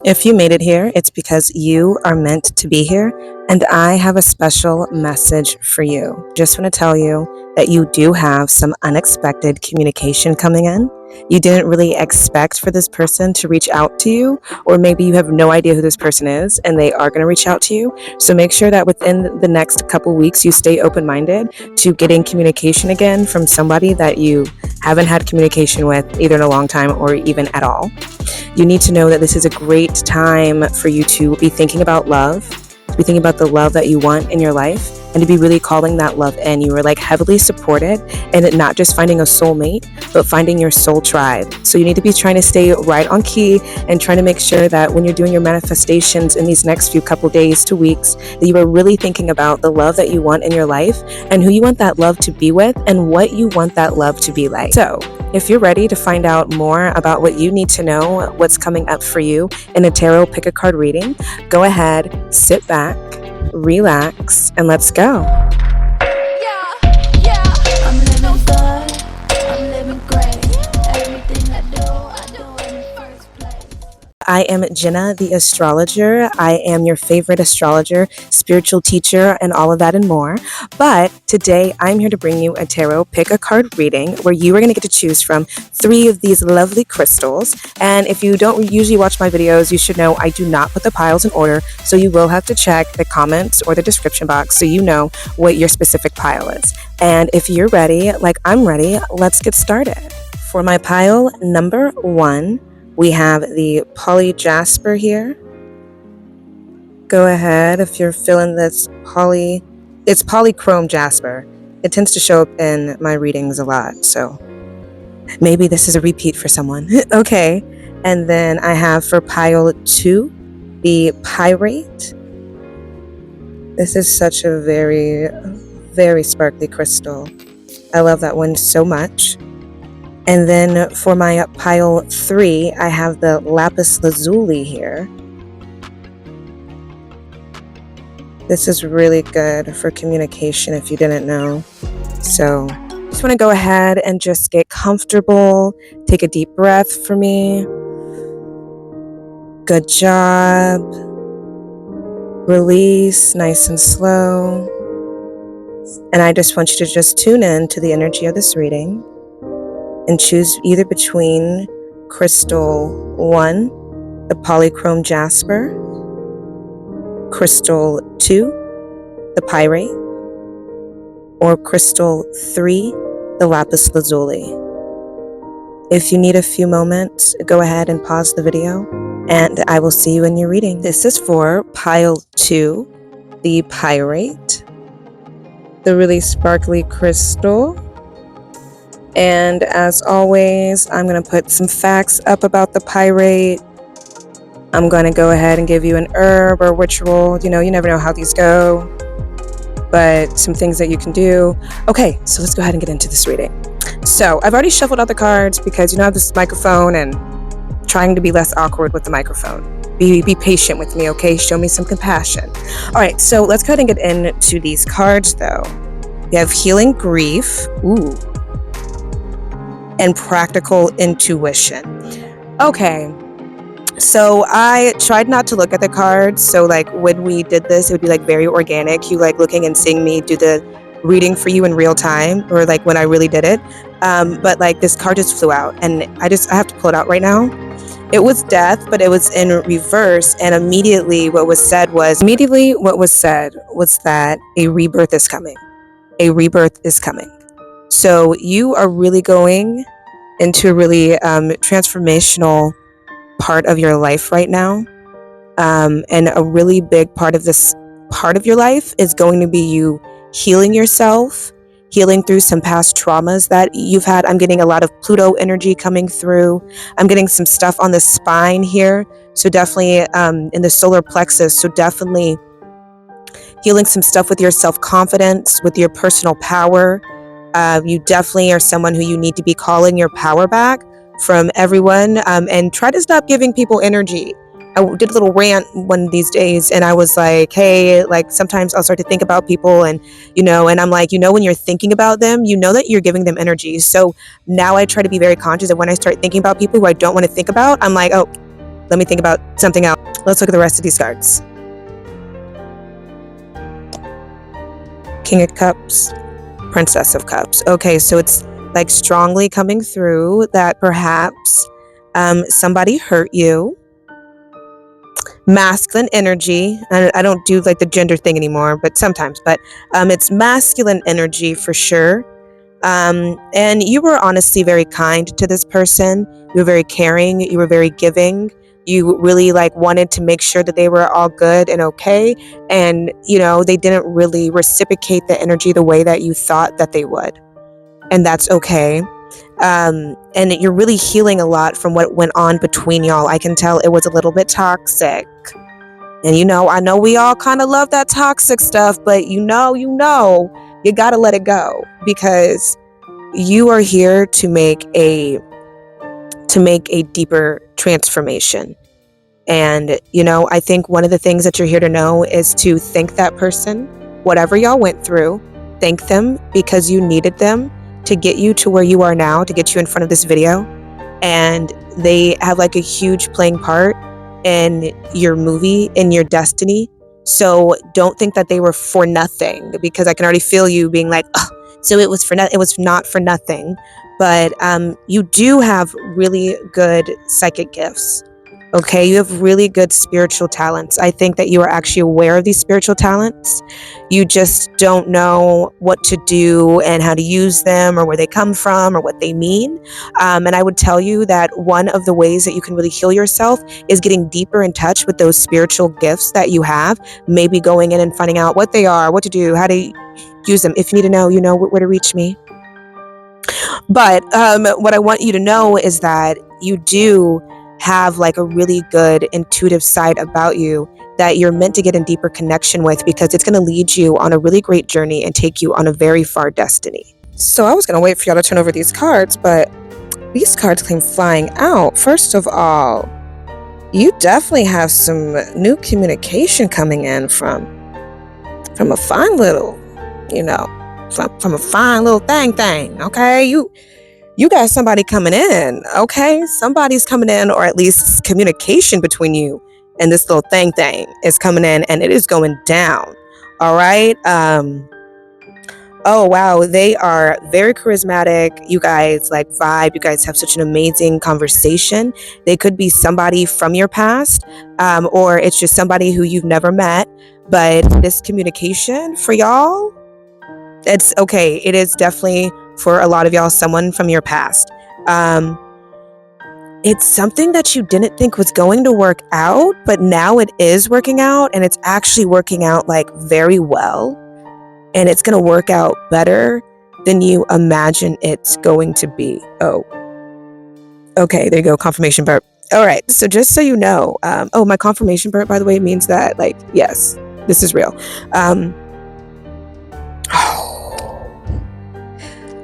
If you made it here, it's because you are meant to be here, and I have a special message for you. Just want to tell you that you do have some unexpected communication coming in. You didn't really expect for this person to reach out to you, or maybe you have no idea who this person is and they are going to reach out to you. So make sure that within the next couple weeks you stay open-minded to getting communication again from somebody that you haven't had communication with either in a long time or even at all. You need to know that this is a great time for you to be thinking about love, to be thinking about the love that you want in your life, and to be really calling that love in. You were like heavily supported, and not just finding a soulmate, but finding your soul tribe. So you need to be trying to stay right on key and trying to make sure that when you're doing your manifestations in these next few couple days to weeks, that you are really thinking about the love that you want in your life and who you want that love to be with and what you want that love to be like. So if you're ready to find out more about what you need to know, what's coming up for you in a tarot pick a card reading, go ahead, sit back, relax, and let's go. I'm living good, I'm living great. Everything I do in the first place. I am Jenna, the astrologer. I am your favorite astrologer, spiritual teacher, and all of that and more. But today I'm here to bring you a tarot pick a card reading where you are going to get to choose from 3 of these lovely crystals. And if you don't usually watch my videos, you should know I do not put the piles in order. So you will have to check the comments or the description box so you know what your specific pile is. And if you're ready, like I'm ready, let's get started. For my pile number 1, we have the Jasper here. Go ahead if you're feeling this it's Polychrome Jasper. It tends to show up in my readings a lot, so maybe this is a repeat for someone. Okay, and then I have for pile 2, the Pyrite. This is such a very, very sparkly crystal. I love that one so much. And then for my pile 3, I have the Lapis Luzuli here. This is really good for communication if you didn't know. So just want to go ahead and just get comfortable. Take a deep breath for me. Good job. Release nice and slow. And I just want you to just tune in to the energy of this reading and choose either between crystal 1, the Polychrome Jasper, crystal 2, the Pyrite, or crystal 3, the Lapis Lazuli. If you need a few moments, go ahead and pause the video, and I will see you in your reading. This is for pile 2, the Pyrite, the really sparkly crystal. And as always, I'm going to put some facts up about the Pyrite. I'm going to go ahead and give you an herb or ritual. You know, you never know how these go, but some things that you can do. Okay, so let's go ahead and get into this reading. So I've already shuffled out the cards because you know I have this microphone and trying to be less awkward with the microphone. Be patient with me, okay? Show me some compassion. All right, so let's go ahead and get into these cards though. We have healing grief. Ooh. And practical intuition. Okay, so I tried not to look at the cards, so like when we did this, it would be like very organic, you like looking and seeing me do the reading for you in real time, or like when I really did it, but like this card just flew out, and I have to pull it out right now. It was death, but it was in reverse, and immediately what was said was that a rebirth is coming. A rebirth is coming. So you are really going into a really transformational part of your life right now. And a really big part of this part of your life is going to be you healing yourself, healing through some past traumas that you've had. I'm getting a lot of Pluto energy coming through. I'm getting some stuff on the spine here. So definitely in the solar plexus. So definitely healing some stuff with your self-confidence, with your personal power. You definitely are someone who you need to be calling your power back from everyone, and try to stop giving people energy. I did a little rant one of these days, and I was like, hey, like sometimes I'll start to think about people, and and I'm like, when you're thinking about them, you know that you're giving them energy. So now I try to be very conscious of when I start thinking about people who I don't want to think about, I'm like, oh, Let me think about something else. Let's look at the rest of these cards. King of Cups, Princess of Cups. Okay, so it's like strongly coming through that perhaps somebody hurt you. Masculine energy. I don't do like the gender thing anymore, but sometimes. But it's masculine energy for sure. And you were honestly very kind to this person. You were very caring. You were very giving. You really like wanted to make sure that they were all good and okay. And, you know, they didn't really reciprocate the energy the way that you thought that they would. And that's okay. And you're really healing a lot from what went on between y'all. I can tell it was a little bit toxic. And, you know, I know we all kind of love that toxic stuff, but you got to let it go, because you are here to make a deeper transformation. And, you know, I think one of the things that you're here to know is to thank that person, whatever y'all went through, thank them, because you needed them to get you to where you are now, to get you in front of this video. And they have like a huge playing part in your movie, in your destiny. So don't think that they were for nothing, because I can already feel you being like, oh, so it was for nothing. It was not for nothing. But you do have really good psychic gifts. Okay, you have really good spiritual talents. I think that you are actually aware of these spiritual talents. You just don't know what to do and how to use them, or where they come from, or what they mean. And I would tell you that one of the ways that you can really heal yourself is getting deeper in touch with those spiritual gifts that you have. Maybe going in and finding out what they are, what to do, how to use them. If you need to know, you know where to reach me. But what I want you to know is that you do have like a really good intuitive side about you that you're meant to get in deeper connection with, because it's going to lead you on a really great journey and take you on a very far destiny. So I was going to wait for y'all to turn over these cards, but these cards came flying out. First of all, you definitely have some new communication coming in from a fine little, you know, from a fine little thing, okay? You got somebody coming in, okay? Somebody's coming in, or at least communication between you and this little thing is coming in, and it is going down, all right? Oh, wow, they are very charismatic. You guys like vibe. You guys have such an amazing conversation. They could be somebody from your past, or it's just somebody who you've never met, but this communication for y'all, it's okay. It is definitely, for a lot of y'all, someone from your past. It's something that you didn't think was going to work out, but now it is working out, and it's actually working out like very well. And it's going to work out better than you imagine it's going to be. Oh, okay. There you go. Confirmation burp. All right. So just so you know, my confirmation burp, by the way, means that, like, yes, this is real.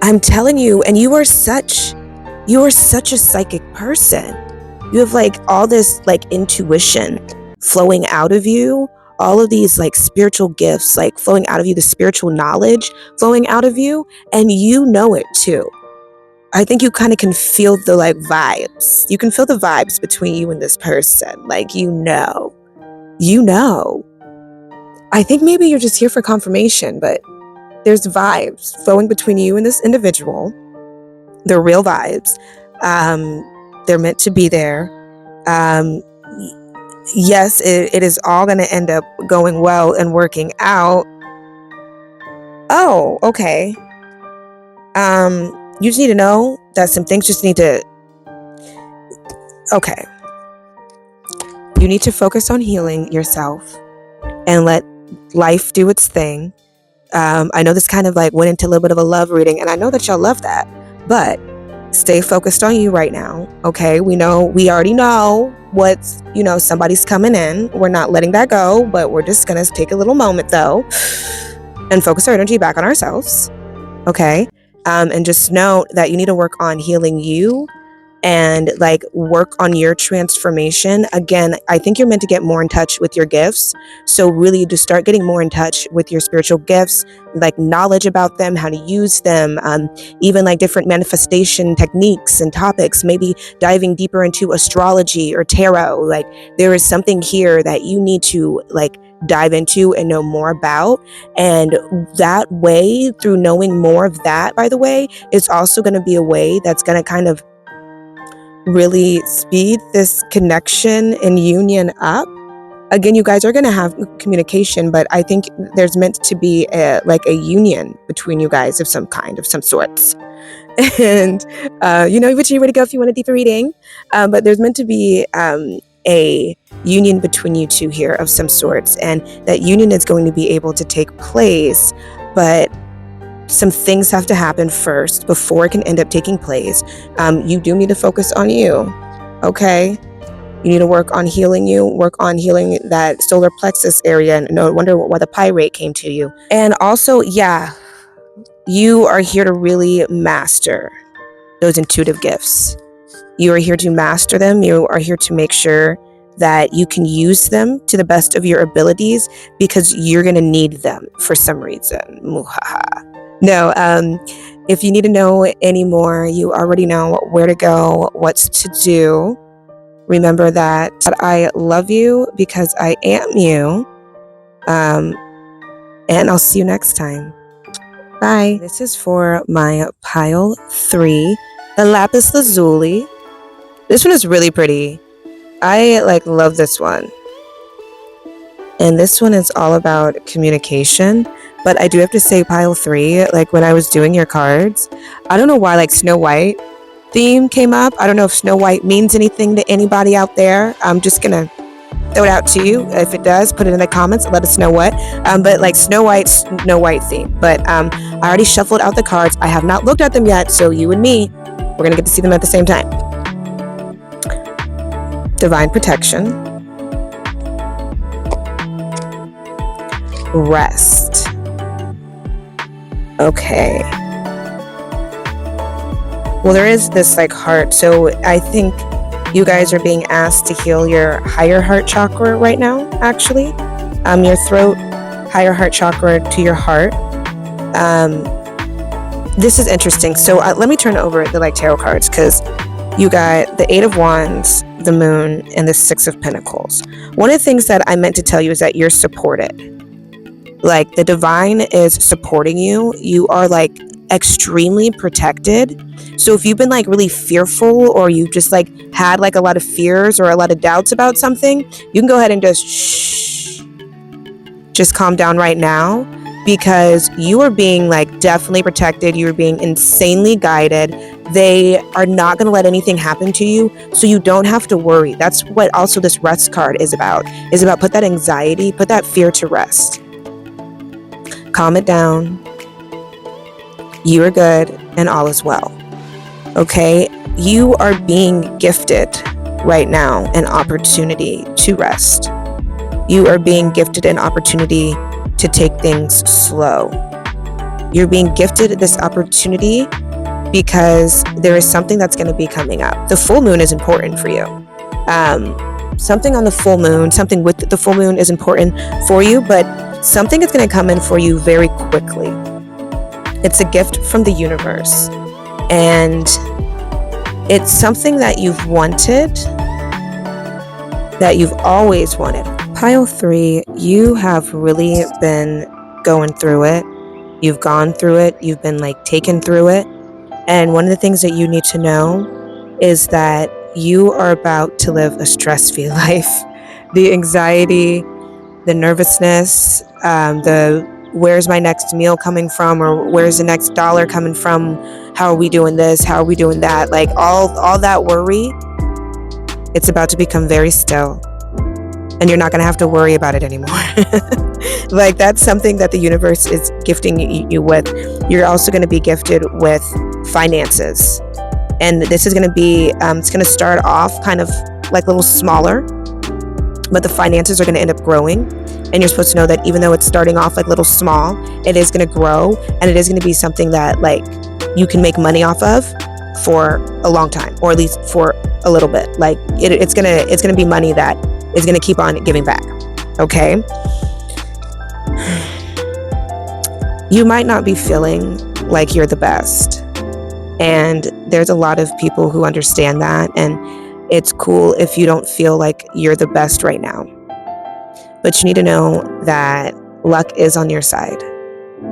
I'm telling you, and you are such a psychic person. You have like all this like intuition flowing out of you, all of these like spiritual gifts like flowing out of you, the spiritual knowledge flowing out of you, and you know it too. I think you kind of can feel the like vibes. You can feel the vibes between you and this person. Like, you know. I think maybe you're just here for confirmation, but there's vibes flowing between you and this individual. They're real vibes. They're meant to be there. Yes, it is all going to end up going well and working out. Oh, okay. You just need to know that some things just need to... Okay. You need to focus on healing yourself and let life do its thing. I know this kind of like went into a little bit of a love reading, and I know that y'all love that, but stay focused on you right now. Okay. We already know what's, somebody's coming in. We're not letting that go, but we're just going to take a little moment though and focus our energy back on ourselves. Okay. And just know that you need to work on healing you and like work on your transformation. Again, I think you're meant to get more in touch with your gifts. So really to start getting more in touch with your spiritual gifts, like knowledge about them, how to use them, even like different manifestation techniques and topics, maybe diving deeper into astrology or tarot. Like there is something here that you need to like dive into and know more about. And that way, through knowing more of that, by the way, is also going to be a way that's going to kind of really speed this connection and union up. Again, you guys are going to have communication, but I think there's meant to be like a union between you guys of some kind, of some sorts. And you know which way to go if you want a deeper reading. But there's meant to be a union between you two here of some sorts, and that union is going to be able to take place, but some things have to happen first before it can end up taking place. You do need to focus on you, okay? You need to work on healing you, work on healing that solar plexus area, and no wonder why the pyrite came to you. And also, yeah, you are here to really master those intuitive gifts. You are here to master them. You are here to make sure that you can use them to the best of your abilities, because you're going to need them for some reason. No, if you need to know any more, you already know where to go, what's to do. Remember that I love you because I am you. And I'll see you next time. Bye. This is for my pile 3, the Lapis Luzuli. This one is really pretty. I like love this one. And this one is all about communication. But I do have to say, pile 3, like when I was doing your cards, I don't know why like Snow White theme came up. I don't know if Snow White means anything to anybody out there. I'm just gonna throw it out to you. If it does, put it in the comments. Let us know what. But like Snow White theme. But I already shuffled out the cards. I have not looked at them yet. So you and me, we're gonna get to see them at the same time. Divine protection. Rest. Okay. Well, there is this like heart. So I think you guys are being asked to heal your higher heart chakra right now, actually. Your throat, higher heart chakra to your heart. This is interesting. So let me turn over the like tarot cards, because you got the 8 of Wands, the Moon, and the 6 of Pentacles. One of the things that I meant to tell you is that you're supported. Like the divine is supporting you. You are like extremely protected. So if you've been like really fearful, or you just like had like a lot of fears or a lot of doubts about something, you can go ahead and just calm down right now, because you are being like definitely protected. You're being insanely guided. They are not going to let anything happen to you, so you don't have to worry. That's what also this rest card is about put that anxiety, put that fear to rest. Calm it down. You are good and all is well. Okay? You are being gifted right now an opportunity to rest. You are being gifted an opportunity to take things slow. You're being gifted this opportunity because there is something that's going to be coming up. The full moon is important for you. Something on the full moon, something with the full moon is important for you, but something is going to come in for you very quickly. It's a gift from the universe, and it's something that you've wanted, that you've always wanted. Pile 3, you have really been going through it. You've gone through it. You've been like taken through it. And one of the things that you need to know is that you are about to live a stress-free life. The anxiety, the nervousness, the where's my next meal coming from, or where's the next dollar coming from, how are we doing this, how are we doing that, like all that worry, it's about to become very still, and you're not going to have to worry about it anymore. Like that's something that the universe is gifting you with. You're also going to be gifted with finances, and this is going to be it's going to start off kind of like a little smaller, but the finances are going to end up growing. And you're supposed to know that even though it's starting off like little small, it is going to grow, and it is going to be something that like you can make money off of. for a long time, or at least for a little bit. Like it's gonna be money that is gonna keep on giving back. Okay. You might not be feeling like you're the best, and there's a lot of people who understand that, and it's cool if you don't feel like you're the best right now. But you need to know that luck is on your side,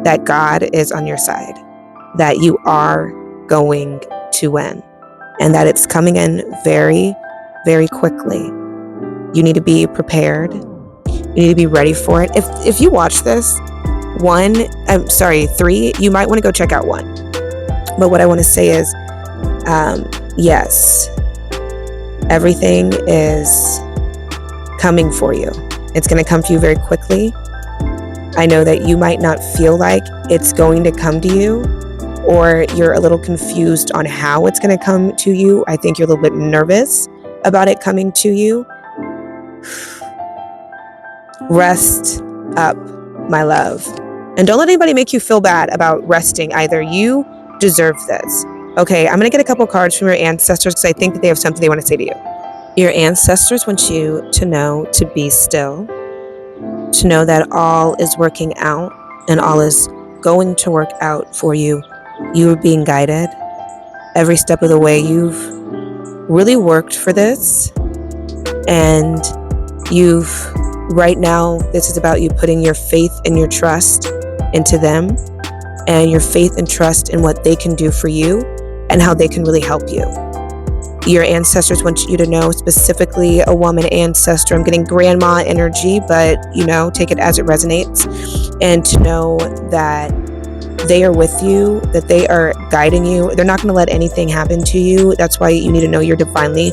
that God is on your side, that you are going to win, and that it's coming in very, very quickly. You need to be prepared. You need to be ready for it. If you watch this, 3, you might want to go check out 1. But what I want to say is, yes, everything is coming for you. It's going to come to you very quickly. I know that you might not feel like it's going to come to you, or you're a little confused on how it's going to come to you. I think you're a little bit nervous about it coming to you. Rest up, my love. And don't let anybody make you feel bad about resting either. You deserve this. Okay, I'm going to get a couple cards from your ancestors because I think that they have something they want to say to you. Your ancestors want you to know to be still, to know that all is working out and all is going to work out for you. You are being guided every step of the way. You've really worked for this, and right now, this is about you putting your faith and your trust into them, and your faith and trust in what they can do for you and how they can really help you. Your ancestors want you to know, specifically a woman ancestor. I'm getting grandma energy, but take it as it resonates, and to know that they are with you, that they are guiding you. They're not going to let anything happen to you. That's why you need to know you're divinely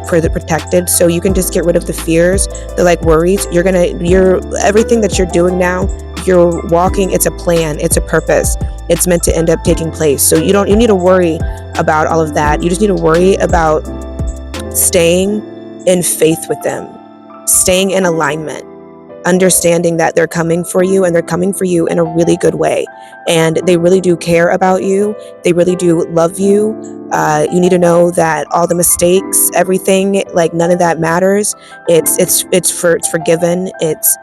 further protected. So you can just get rid of the fears, the worries. Everything that you're doing now, you're walking. It's a plan. It's a purpose. It's meant to end up taking place. So you need to worry about all of that. You just need to worry about staying in faith with them, staying in alignment, understanding that they're coming for you, and they're coming for you in a really good way. And they really do care about you. They really do love you. You need to know that all the mistakes, everything, none of that matters. It's forgiven. It's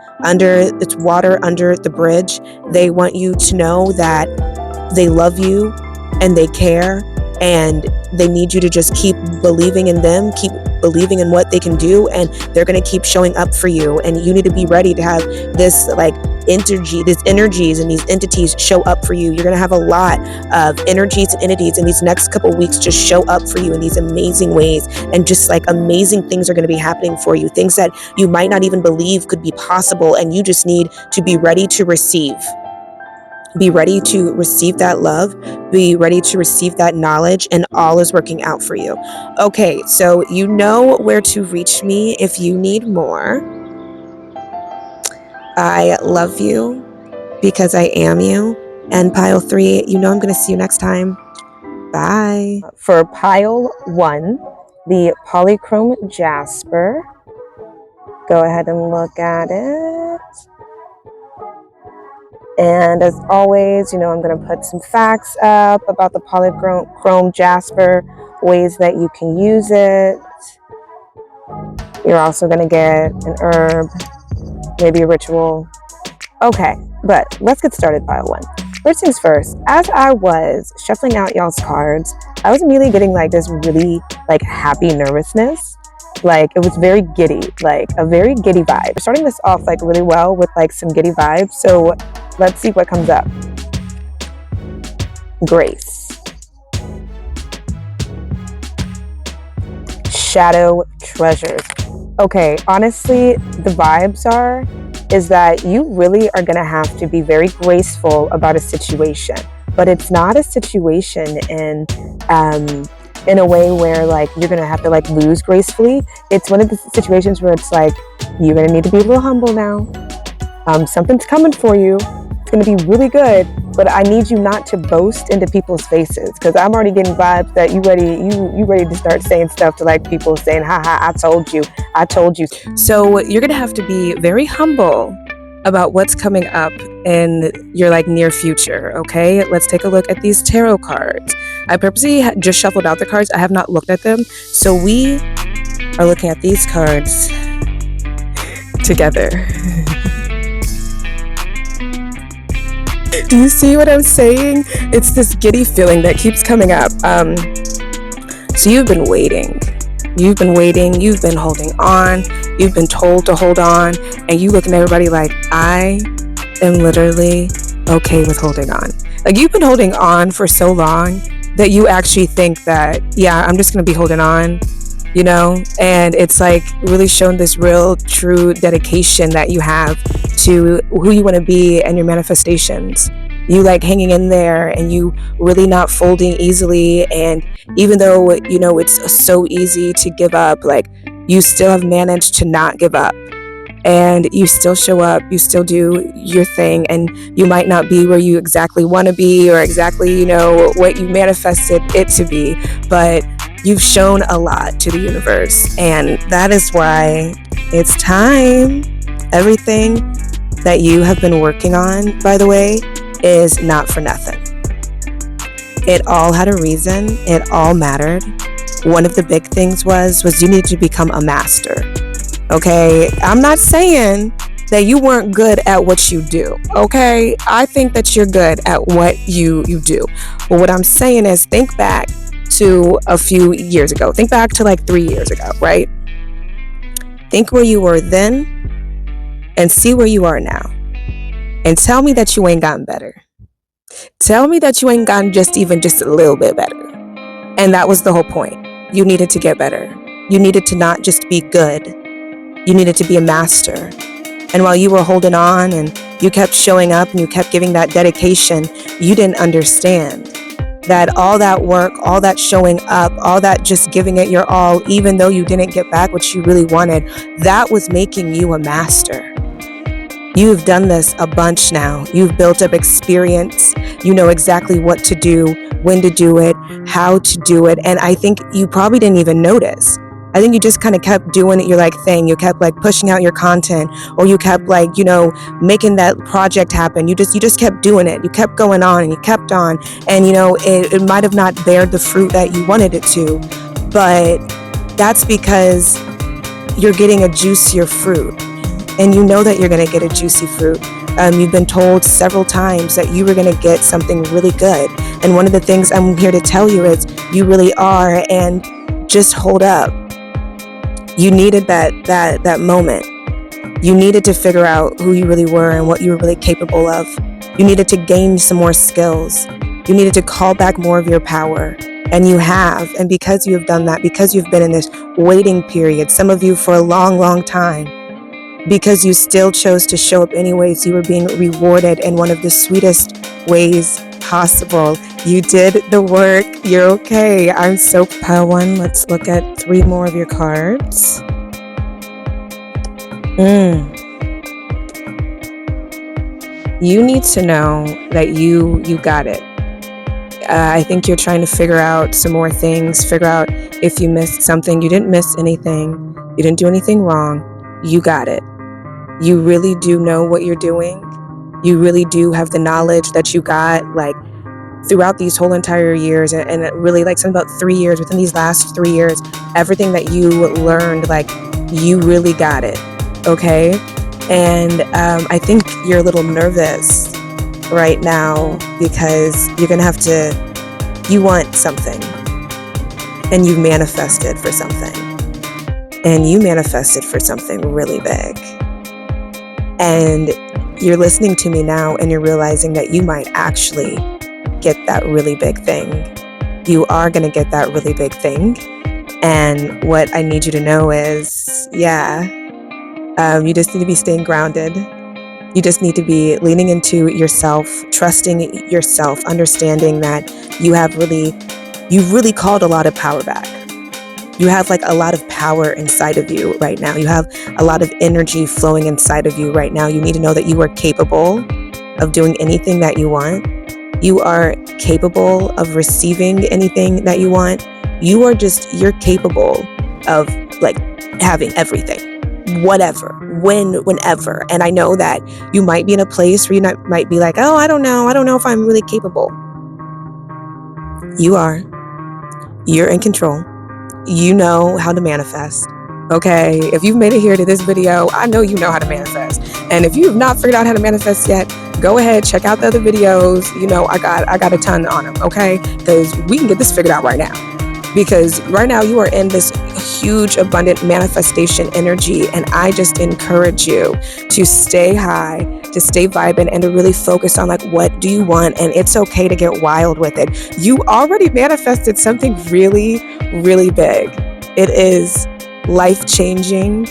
water under the bridge. They want you to know that they love you and they care, and they need you to just keep believing in them, keep believing in what they can do, and they're going to keep showing up for you. And you need to be ready to have this energy, these energies and these entities show up for you. You're going to have a lot of energies and entities in these next couple weeks just show up for you in these amazing ways, and just amazing things are going to be happening for you, things that you might not even believe could be possible, and you just need to be ready to receive. Be ready to receive that love. Be ready to receive that knowledge, and all is working out for you. Okay, so you know where to reach me if you need more. I love you because I am you. And pile 3, I'm going to see you next time. Bye. For pile 1, the Polychrome Jasper. Go ahead and look at it. And as always, I'm going to put some facts up about the Polychrome Jasper, ways that you can use it. You're also going to get an herb, maybe a ritual. Okay, but let's get started, pile 1. First things first, as I was shuffling out y'all's cards, I was immediately getting this really happy nervousness. It was very giddy, a very giddy vibe. We're starting this off really well with some giddy vibes. So let's see what comes up. Grace. Shadow treasures. Okay, honestly, the vibes is that you really are going to have to be very graceful about a situation, but it's not a situation in a way where you're gonna have to lose gracefully. It's one of the situations where it's you're gonna need to be a little humble now. Something's coming for you. It's gonna be really good, but I need you not to boast into people's faces, because I'm already getting vibes that you ready to start saying stuff to people, saying, haha, I told you. So you're gonna have to be very humble about what's coming up in your like near future. Okay, let's take a look at these tarot cards. I purposely just shuffled out the cards. I have not looked at them, so we are looking at these cards together. Do you see what I'm saying? It's this giddy feeling that keeps coming up. So you've been waiting. You've been holding on. You've been told to hold on, and you looking at everybody like, I am literally okay with holding on. Like, you've been holding on for so long that you actually think that, yeah, I'm just gonna be holding on, you know? And it's like really shown this real true dedication that you have to who you want to be and your manifestations. You like hanging in there, and you really not folding easily. And even though, you know, it's so easy to give up, like, you still have managed to not give up, and you still show up, you still do your thing. And you might not be where you exactly want to be, or exactly, you know, what you manifested it to be, but you've shown a lot to the universe, and that is why it's time. Everything that you have been working on, by the way, is not for nothing. It all had a reason. It all mattered. One of the big things was you need to become a master. Okay, I'm not saying that you weren't good at what you do. Okay, I think that you're good at what you do. But what I'm saying is, think back to a few years ago. Think back to like 3 years ago, right? Think where you were then and see where you are now. And tell me that you ain't gotten better. Tell me that you ain't gotten just a little bit better. And that was the whole point. You needed to get better. You needed to not just be good. You needed to be a master. And while you were holding on and you kept showing up and you kept giving that dedication, you didn't understand that all that work, all that showing up, all that just giving it your all, even though you didn't get back what you really wanted, that was making you a master. You've done this a bunch now. You've built up experience. You know exactly what to do, when to do it, how to do it. And I think you probably didn't even notice. I think you just kind of kept doing your like thing. You kept like pushing out your content, or you kept like, you know, making that project happen. You just kept doing it. You kept going on and you kept on. And, you know, it might have not bared the fruit that you wanted it to, but that's because you're getting a juicier fruit. And you know that you're going to get a juicy fruit. You've been told several times that you were going to get something really good. And one of the things I'm here to tell you is you really are. And just hold up. You needed that moment. You needed to figure out who you really were and what you were really capable of. You needed to gain some more skills. You needed to call back more of your power. And you have. And because you have done that, because you've been in this waiting period, some of you for a long, long time, because you still chose to show up anyways, you were being rewarded in one of the sweetest ways possible. You did the work. You're okay. I'm so pile one. Let's look at 3 more of your cards. You need to know that you got it. I think you're trying to figure out some more things, figure out if you missed something. You didn't miss anything. You didn't do anything wrong. You got it. You really do know what you're doing. You really do have the knowledge that you got like throughout these whole entire years, and really like some about 3 years, within these last 3 years, everything that you learned, like you really got it. Okay. And I think you're a little nervous right now because you're gonna have to, you want something and you manifested for something, and you manifested for something really big. And you're listening to me now and you're realizing that you might actually get that really big thing. You are going to get that really big thing. And what I need you to know is, you just need to be staying grounded. You just need to be leaning into yourself, trusting yourself, understanding that you've really called a lot of power back. You have like a lot of power inside of you right now. You have a lot of energy flowing inside of you right now. You need to know that you are capable of doing anything that you want. You are capable of receiving anything that you want. You're capable of like having everything. whatever, whenever. And I know that you might be in a place where you might be like, oh, I don't know if I'm really capable. You are. You're in control. You know how to manifest. Okay, if you've made it here to this video, I know you know how to manifest. And if you have not figured out how to manifest yet, go ahead, check out the other videos. You know, I got a ton on them, okay? Because we can get this figured out right now. Because right now you are in this huge, abundant manifestation energy. And I just encourage you to stay high, to stay vibrant, and to really focus on like, what do you want? And it's okay to get wild with it. You already manifested something really, really big. It is life-changing,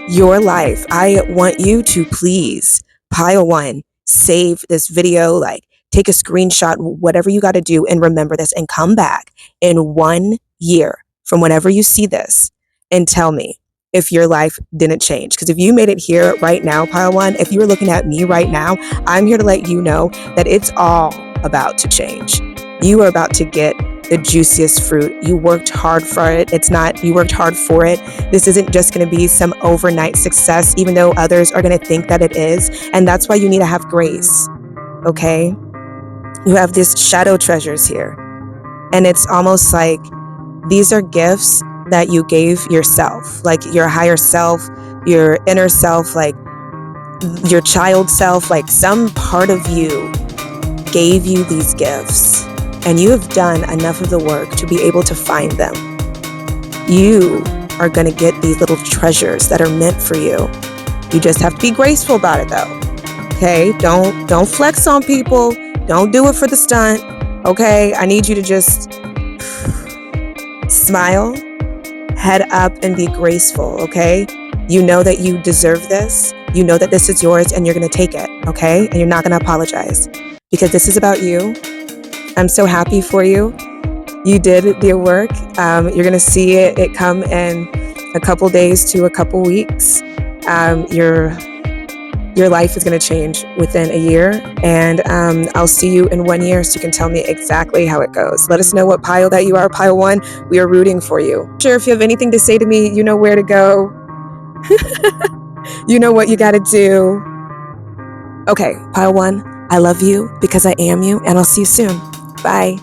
your life. I want you to please, pile one, save this video, like take a screenshot, whatever you got to do, and remember this, and come back in 1 year from whenever you see this and tell me if your life didn't change. Because if you made it here right now, pile one, if you were looking at me right now, I'm here to let you know that it's all about to change. You are about to get the juiciest fruit. You worked hard for it. You worked hard for it. This isn't just going to be some overnight success, even though others are going to think that it is. And that's why you need to have grace. Okay? You have these shadow treasures here. And it's almost like these are gifts that you gave yourself, like your higher self, your inner self, like your child self, like some part of you gave you these gifts. And you have done enough of the work to be able to find them. You are going to get these little treasures that are meant for you. You just have to be graceful about it though. Okay? Don't flex on people. Don't do it for the stunt. Okay? I need you to just smile, head up, and be graceful. Okay? You know that you deserve this. You know that this is yours and you're going to take it. Okay? And you're not going to apologize because this is about you. I'm so happy for you. You did the work. You're going to see it come in a couple days to a couple weeks. Your life is going to change within a year. And I'll see you in 1 year so you can tell me exactly how it goes. Let us know what pile that you are, pile one. We are rooting for you. Sure, if you have anything to say to me, you know where to go. You know what you got to do. Okay, pile one, I love you because I am you, and I'll see you soon. Bye.